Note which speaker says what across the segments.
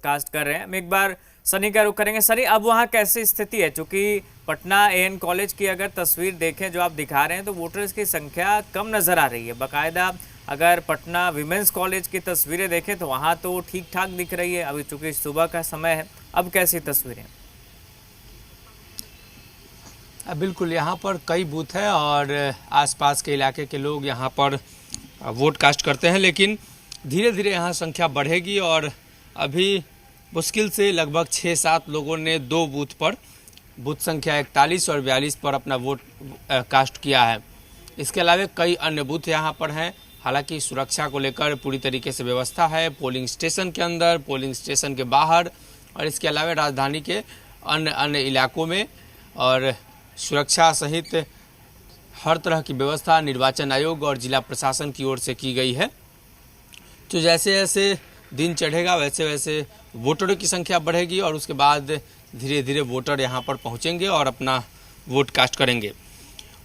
Speaker 1: Cast कर रहे हैं। हम एक बार सनी का रुख करेंगे। सनी, अब वहाँ कैसी स्थिति है? क्योंकि पटना एएन कॉलेज की अगर तस्वीर देखें जो आप दिखा रहे हैं तो वोटर्स की संख्या कम नजर आ रही है। बाकायदा अगर पटना विमेंस कॉलेज की तस्वीरें देखें तो वहाँ तो ठीक ठाक दिख रही है। अभी चूंकि सुबह का समय है, अब कैसी तस्वीरें?
Speaker 2: बिल्कुल, यहाँ पर कई बूथ हैं और आसपास के इलाके के लोग यहाँ पर वोट कास्ट करते हैं, लेकिन धीरे धीरे यहाँ संख्या बढ़ेगी और अभी मुश्किल से लगभग 6-7 लोगों ने 2 बूथ पर, बूथ संख्या 41 और 42 पर अपना वोट कास्ट किया है। इसके अलावा कई अन्य बूथ यहाँ पर हैं। हालांकि सुरक्षा को लेकर पूरी तरीके से व्यवस्था है, पोलिंग स्टेशन के अंदर, पोलिंग स्टेशन के बाहर और इसके अलावा राजधानी के अन्य अन्य इलाकों में, और सुरक्षा सहित हर तरह की व्यवस्था निर्वाचन आयोग और जिला प्रशासन की ओर से की गई है। तो जैसे जैसे दिन चढ़ेगा वैसे वैसे वोटरों की संख्या बढ़ेगी और उसके बाद धीरे धीरे वोटर यहाँ पर पहुँचेंगे और अपना वोट कास्ट करेंगे।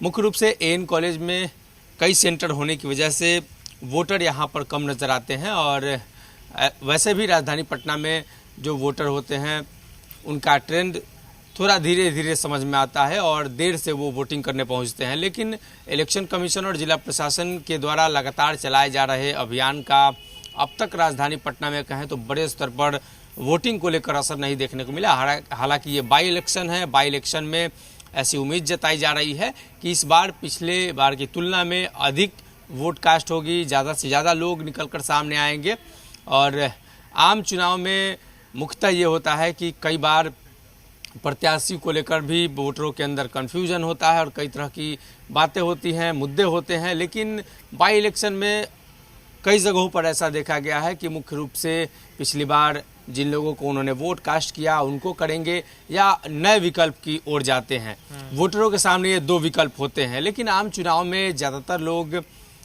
Speaker 2: मुख्य रूप से एएन कॉलेज में कई सेंटर होने की वजह से वोटर यहाँ पर कम नज़र आते हैं और वैसे भी राजधानी पटना में जो वोटर होते हैं उनका ट्रेंड थोड़ा धीरे धीरे समझ में आता है और देर से वो वोटिंग करने पहुंचते हैं। लेकिन इलेक्शन कमीशन और जिला प्रशासन के द्वारा लगातार चलाए जा रहे अभियान का अब तक राजधानी पटना में कहें तो बड़े स्तर पर वोटिंग को लेकर असर नहीं देखने को मिला। हालांकि ये बाई इलेक्शन है, बाई इलेक्शन में ऐसी उम्मीद जताई जा रही है कि इस बार पिछले बार की तुलना में अधिक वोट कास्ट होगी, ज़्यादा से ज़्यादा लोग निकलकर सामने आएंगे। और आम चुनाव में मुख्यतः ये होता है कि कई बार प्रत्याशी को लेकर भी वोटरों के अंदर कन्फ्यूजन होता है और कई तरह की बातें होती हैं, मुद्दे होते हैं। लेकिन बाई इलेक्शन में कई जगहों पर ऐसा देखा गया है कि मुख्य रूप से पिछली बार जिन लोगों को उन्होंने वोट कास्ट किया उनको करेंगे या नए विकल्प की ओर जाते हैं। वोटरों के सामने ये 2 विकल्प होते हैं, लेकिन आम चुनाव में ज़्यादातर लोग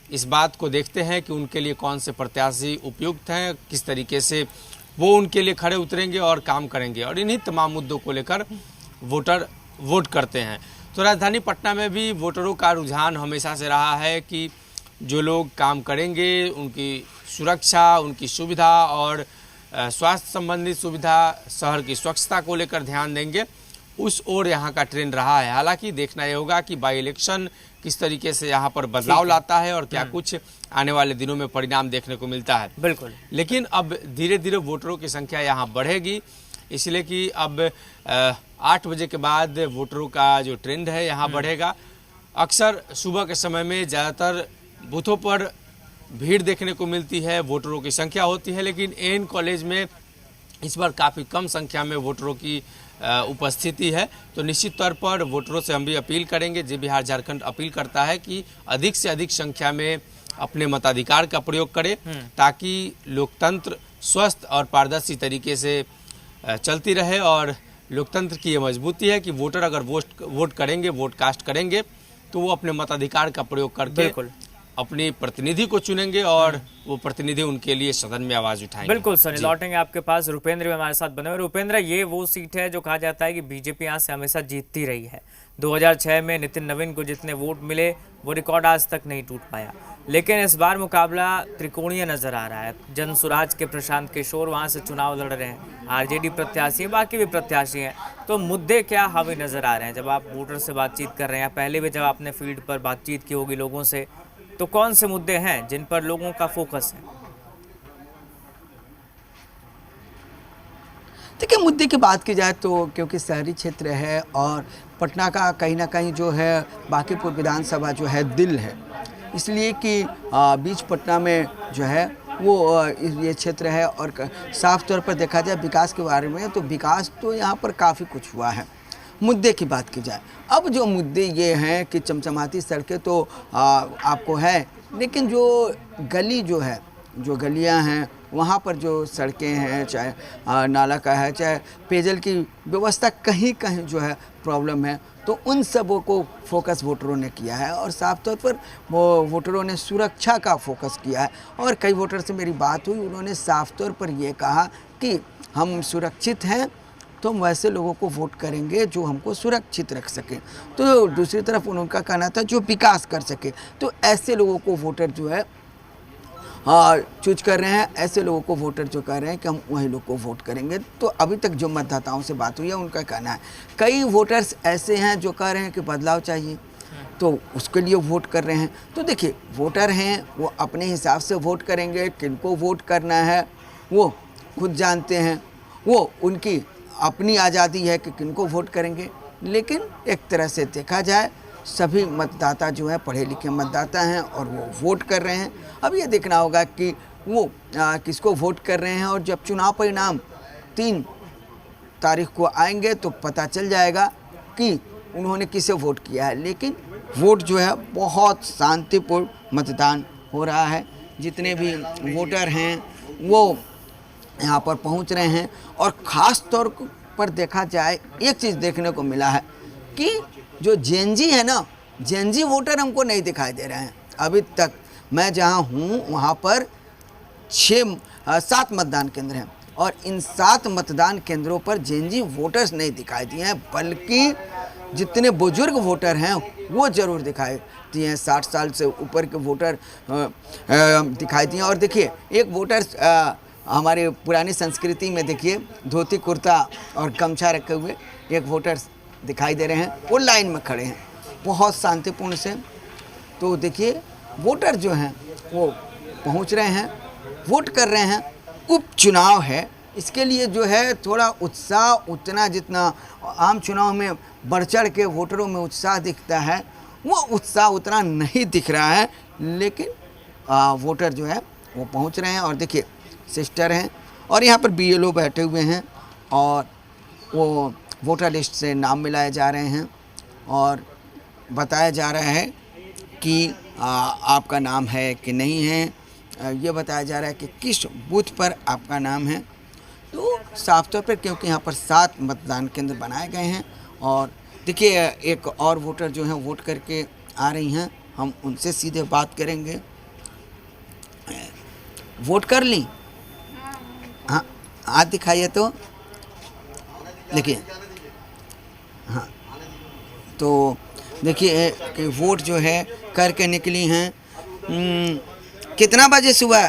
Speaker 2: इस बात को देखते हैं कि उनके लिए कौन से प्रत्याशी उपयुक्त हैं, किस तरीके से वो उनके लिए खड़े उतरेंगे और काम करेंगे, और इन्हीं तमाम मुद्दों को लेकर वोटर वोट करते हैं। तो राजधानी पटना में भी वोटरों का रुझान हमेशा से रहा है कि जो लोग काम करेंगे उनकी सुरक्षा, उनकी सुविधा और स्वास्थ्य संबंधी सुविधा, शहर की स्वच्छता को लेकर ध्यान देंगे, उस ओर यहाँ का ट्रेंड रहा है। हालांकि देखना ये होगा कि बाई इलेक्शन किस तरीके से यहाँ पर बदलाव लाता है और क्या कुछ आने वाले दिनों में परिणाम देखने को मिलता है।
Speaker 1: बिल्कुल,
Speaker 2: लेकिन अब धीरे धीरे वोटरों की संख्या यहाँ बढ़ेगी, इसलिए कि अब 8 बजे के बाद वोटरों का जो ट्रेंड है यहाँ बढ़ेगा। अक्सर सुबह के समय में ज़्यादातर बूथों पर भीड़ देखने को मिलती है, वोटरों की संख्या होती है, लेकिन एएन कॉलेज में इस बार काफ़ी कम संख्या में वोटरों की उपस्थिति है। तो निश्चित तौर पर वोटरों से हम भी अपील करेंगे, जे बिहार झारखंड अपील करता है कि अधिक से अधिक संख्या में अपने मताधिकार का प्रयोग करें ताकि लोकतंत्र स्वस्थ और पारदर्शी तरीके से चलती रहे। और लोकतंत्र की ये मजबूती है कि वोटर अगर वोट करेंगे, वोट कास्ट करेंगे, तो वो अपने मताधिकार का प्रयोग करके अपने प्रतिनिधि को चुनेंगे और वो प्रतिनिधि उनके लिए सदन में आवाज उठाएंगे।
Speaker 1: बिल्कुल सनी, लौटेंगे आपके पास। रुपेंद्र भी हमारे साथ बने हुए। रुपेंद्र, ये वो सीट है जो कहा जाता है कि बीजेपी यहाँ से हमेशा जीतती रही है। 2006 में नितिन नवीन को जितने वोट मिले वो रिकॉर्ड आज तक नहीं टूट पाया, लेकिन इस बार मुकाबला त्रिकोणीय नजर आ रहा है। जन सुराज के प्रशांत किशोर वहाँ से चुनाव लड़ रहे हैं, आरजेडी प्रत्याशी हैं, बाकी भी प्रत्याशी हैं। तो मुद्दे क्या हावी नजर आ रहे हैं जब आप वोटर से बातचीत कर रहे हैं? पहले भी जब आपने फील्ड पर बातचीत की होगी लोगों से, तो कौन से मुद्दे हैं जिन पर लोगों का फोकस है?
Speaker 3: देखिए, मुद्दे की बात की जाए तो क्योंकि शहरी क्षेत्र है और पटना का कहीं ना कहीं जो है बांकीपुर विधानसभा जो है दिल है, इसलिए कि बीच पटना में जो है वो ये क्षेत्र है। और साफ तौर पर देखा जाए विकास के बारे में तो विकास तो यहाँ पर काफ़ी कुछ हुआ है। मुद्दे की बात की जाए, अब जो मुद्दे ये हैं कि चमचमाती सड़कें तो आपको है, लेकिन जो गली जो है, जो गलियां हैं वहाँ पर जो सड़कें हैं, चाहे नाला का है, चाहे पेयजल की व्यवस्था, कहीं कहीं जो है प्रॉब्लम है। तो उन सबों को फोकस वोटरों ने किया है और साफ तौर पर वो वोटरों ने सुरक्षा का फोकस किया है। और कई वोटर से मेरी बात हुई, उन्होंने साफ तौर पर ये कहा कि हम सुरक्षित हैं तो हम वैसे लोगों को वोट करेंगे जो हमको सुरक्षित रख सकें। तो दूसरी तरफ उनका कहना था जो विकास कर सके, तो ऐसे लोगों को वोटर जो है चूज कर रहे हैं, ऐसे लोगों को वोटर जो कह रहे हैं कि हम वही लोग को वोट करेंगे। तो अभी तक जो मतदाताओं से बात हुई है उनका कहना है, कई वोटर्स ऐसे हैं जो कह रहे हैं कि बदलाव चाहिए, तो उसके लिए वोट कर रहे हैं। तो देखिए, वोटर हैं वो अपने हिसाब से वोट करेंगे, किनको वोट करना है वो खुद जानते हैं, वो उनकी अपनी आज़ादी है कि किनको वोट करेंगे। लेकिन एक तरह से देखा जाए सभी मतदाता जो है पढ़े लिखे मतदाता हैं और वो वोट कर रहे हैं। अब ये देखना होगा कि वो किसको वोट कर रहे हैं, और जब चुनाव परिणाम 3 तारीख को आएंगे तो पता चल जाएगा कि उन्होंने किसे वोट किया है। लेकिन वोट जो है बहुत शांतिपूर्ण मतदान हो रहा है, जितने भी वोटर हैं वो यहाँ पर पहुँच रहे हैं। और ख़ास तौर पर देखा जाए एक चीज़ देखने को मिला है कि जो जेनजी है ना, जेनजी वोटर हमको नहीं दिखाई दे रहे हैं। अभी तक मैं जहाँ हूँ वहाँ पर 7 मतदान केंद्र हैं और इन 7 मतदान केंद्रों पर जेनजी वोटर्स नहीं दिखाई दिए हैं, बल्कि जितने बुजुर्ग वोटर हैं वो ज़रूर दिखाई दिए हैं। 60 साल से ऊपर के वोटर दिखाई दिए। और देखिए, एक वोटर हमारे पुरानी संस्कृति में देखिए धोती कुर्ता और गमछा रखे हुए एक वोटर दिखाई दे रहे हैं, वो लाइन में खड़े हैं बहुत शांतिपूर्ण से। तो देखिए, वोटर जो हैं वो पहुंच रहे हैं, वोट कर रहे हैं। उपचुनाव है, इसके लिए जो है थोड़ा उत्साह उतना जितना आम चुनाव में बढ़ चढ़ के वोटरों में उत्साह दिखता है वो उत्साह उतना नहीं दिख रहा है। लेकिन वोटर जो है वो पहुंच रहे हैं। और देखिए, सिस्टर हैं और यहाँ पर BLO बैठे हुए हैं और वो वोटर लिस्ट से नाम मिलाए जा रहे हैं और बताया जा रहा है कि आपका नाम है कि नहीं है, ये बताया जा रहा है कि किस बूथ पर आपका नाम है। तो साफ तौर पर क्योंकि यहाँ पर 7 मतदान केंद्र बनाए गए हैं और देखिए एक और वोटर जो हैं वोट करके आ रही हैं, हम उनसे सीधे बात करेंगे। वोट कर ली? हाँ, हाथ दिखाइए तो। देखिए, हाँ, तो देखिए कि वोट जो है करके निकली हैं। कितना बजे सुबह?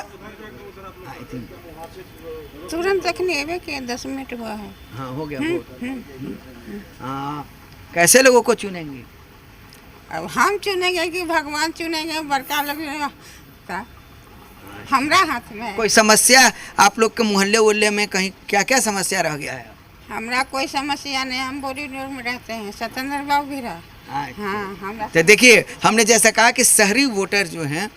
Speaker 4: तुरंत तक अबे के 10 मिनट हुआ है।
Speaker 3: हाँ, हो गया वोट। हाँ, कैसे लोगों को चुनेंगे?
Speaker 4: अब हम चुनेंगे कि भगवान चुनेंगे? बड़का लोग का हमरा हाथ में है।
Speaker 3: कोई समस्या आप लोग के मोहल्ले उल्ले में कहीं क्या क्या समस्या रह गया है?
Speaker 4: हमरा कोई समस्या नहीं, हम बोरी रोड में रहते हैं, सत्येंद्र बाबू भी रहा। हाँ, हमरा
Speaker 3: तो देखिए, हमने जैसा कहा कि शहरी वोटर जो हैं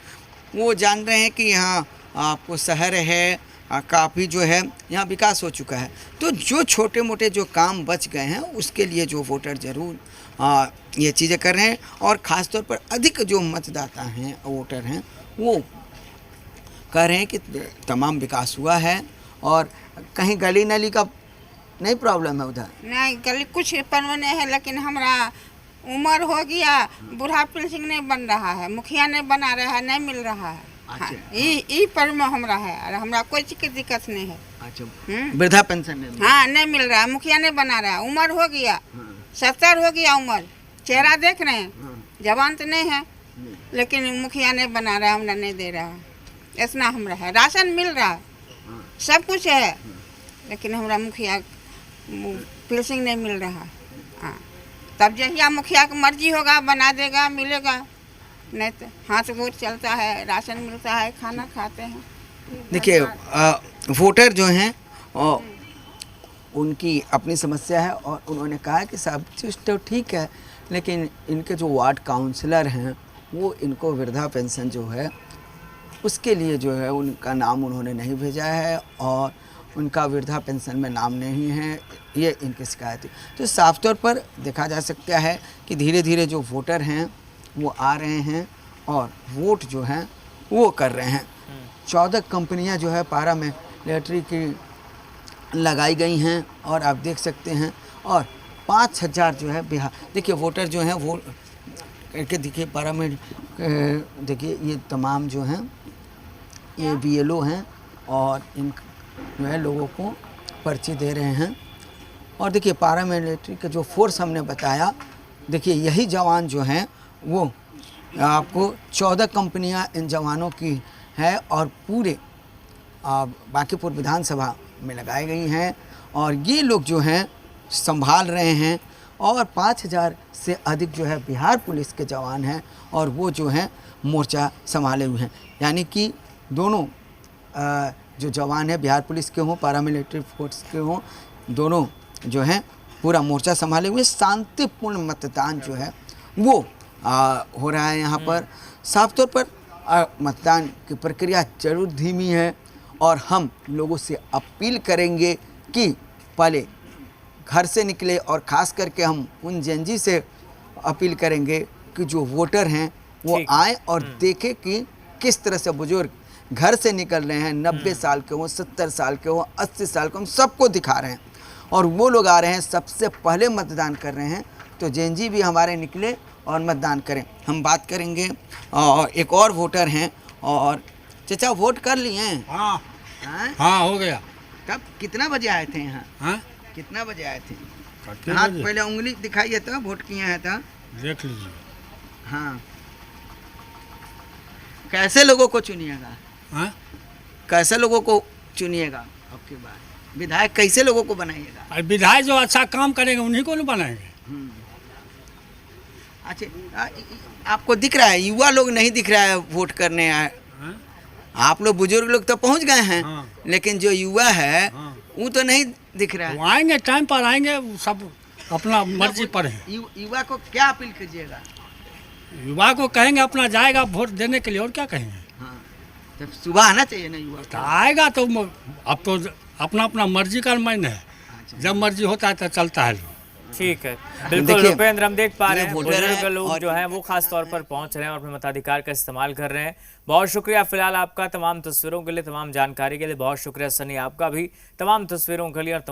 Speaker 3: वो जान रहे हैं कि यहाँ आपको शहर है, काफ़ी जो है यहाँ विकास हो चुका है। तो जो छोटे मोटे जो काम बच गए हैं उसके लिए जो वोटर ज़रूर ये चीज़ें कर रहे हैं। और ख़ास तौर पर अधिक जो मतदाता हैं वोटर हैं वो कह रहे हैं कि तमाम विकास हुआ है। और कहीं गली नली का नहीं प्रॉब्लम है उधर?
Speaker 4: नहीं, गली कुछ बनने है, लेकिन हमरा उम्र हो गया, बूढ़ा पेंशन नहीं बन रहा है, मुखिया नहीं बना रहा है, नहीं मिल रहा है। हाँ, ई पर में हमरा है और हमरा कोई चीज़ की दिक्कत नहीं है।
Speaker 3: अच्छा, वृद्धा पेंशन नहीं?
Speaker 4: हाँ, नहीं मिल रहा है, मुखिया नहीं बना रहा है, उम्र हो गया, 70 हो गया उम्र, चेहरा देख रहे हैं, जवान तो नहीं है, लेकिन मुखिया नहीं बना रहा है, हमरा नहीं दे रहा है। इतना हमरा है, राशन मिल रहा है, सब कुछ है, लेकिन हमरा मुखिया पेंशन नहीं मिल रहा। हाँ, तब जहिया मुखिया की मर्जी होगा बना देगा, मिलेगा, नहीं तो हाथ वोट चलता है, राशन मिलता है, खाना खाते हैं।
Speaker 3: देखिए, वोटर जो हैं उनकी अपनी समस्या है और उन्होंने कहा कि सब चीज़ तो ठीक है, लेकिन इनके जो वार्ड काउंसलर हैं वो इनको वृद्धा पेंशन जो है उसके लिए जो है उनका नाम उन्होंने नहीं भेजा है और उनका वृद्धा पेंशन में नाम नहीं है, ये इनकी शिकायत है। तो साफ तौर पर देखा जा सकता है कि धीरे धीरे जो वोटर हैं वो आ रहे हैं और वोट जो हैं वो कर रहे हैं। 14 कंपनियां जो है पारा मिलिट्री की लगाई गई हैं और आप देख सकते हैं। और 5000 जो है बिहार, देखिए वोटर जो हैं वो करके देखिए पारा में देखिए ये तमाम जो हैं ये BLO हैं और इन जो है लोगों को पर्ची दे रहे हैं। और देखिए पारा मिलिट्री का जो फोर्स हमने बताया, देखिए यही जवान जो हैं वो आपको 14 कंपनियां इन जवानों की है और पूरे बांकीपुर विधानसभा में लगाई गई हैं और ये लोग जो हैं संभाल रहे हैं और 5000 से अधिक जो है बिहार पुलिस के जवान हैं और वो जो हैं मोर्चा संभाले हुए हैं। यानी कि दोनों जो जवान हैं बिहार पुलिस के हों पैरामिलिट्री फोर्स के हों, दोनों जो हैं पूरा मोर्चा संभाले हुए। शांतिपूर्ण मतदान जो है वो हो रहा है यहाँ पर। साफ तौर पर मतदान की प्रक्रिया जरूर धीमी है और हम लोगों से अपील करेंगे कि पहले घर से निकले और ख़ास करके हम उन जेनजी से अपील करेंगे कि जो वोटर हैं वो आए और देखें कि किस तरह से बुजुर्ग घर से निकल रहे हैं। 90 साल के हों, 70 साल के हों, 80 साल के, हम सबको दिखा रहे हैं और वो लोग आ रहे हैं सबसे पहले मतदान कर रहे हैं। तो जेनजी भी हमारे निकले और मतदान करें। हम बात करेंगे और एक और वोटर हैं। और चाचा वोट कर लिए हैं?
Speaker 5: हाँ
Speaker 3: हाँ?
Speaker 5: हाँ हो गया।
Speaker 3: कब कितना बजे आए थे यहाँ?
Speaker 5: हाँ
Speaker 3: कितना बजे आए थे?
Speaker 5: कितने
Speaker 3: हाथ
Speaker 5: बजे?
Speaker 3: पहले उंगली दिखाइए तो वोट किए हैं तो।
Speaker 5: देख लीजिए।
Speaker 3: हाँ, कैसे लोगों को चुनिएगा?
Speaker 5: हाँ
Speaker 3: कैसे लोगों को चुनिएगा? आपके बाद विधायक कैसे लोगों को बनाइएगा?
Speaker 5: और विधायक जो अच्छा काम करेंगे उन्हीं को नहीं बनाएंगे।
Speaker 3: अच्छा, आपको दिख रहा है युवा लोग नहीं दिख रहा है वोट करने आए?
Speaker 5: हाँ?
Speaker 3: आप लोग बुजुर्ग लोग तो पहुंच गए हैं
Speaker 5: हाँ।
Speaker 3: लेकिन जो युवा है
Speaker 5: हाँ।
Speaker 3: वो तो नहीं दिख रहा है।
Speaker 5: वो आएंगे टाइम पर आएंगे, वो सब अपना मर्जी पर है।
Speaker 3: युवा को क्या अपील कीजिएगा?
Speaker 5: युवा को कहेंगे अपना जाएगा वोट देने के लिए, और क्या कहेंगे।
Speaker 3: हाँ, जब सुबह आना चाहिए ना युवा
Speaker 5: तो
Speaker 3: को।
Speaker 5: आएगा तो अब तो अपना अपना मर्जी का मायने है। जब मर्जी होता है तो चलता है।
Speaker 1: ठीक है, बिल्कुल
Speaker 3: देखिए,
Speaker 1: रुपेंद्र, हम देख पा रहे
Speaker 3: ये
Speaker 1: हैं
Speaker 3: वोटर
Speaker 1: बुजुर्ग
Speaker 3: है
Speaker 1: लोग
Speaker 3: और-
Speaker 1: जो हैं वो खास तौर पर पहुंच रहे हैं और अपने मताधिकार का इस्तेमाल कर रहे हैं। बहुत शुक्रिया फिलहाल आपका तमाम तस्वीरों के लिए, तमाम जानकारी के लिए। बहुत शुक्रिया सनी आपका भी तमाम तस्वीरों के लिए और तमाम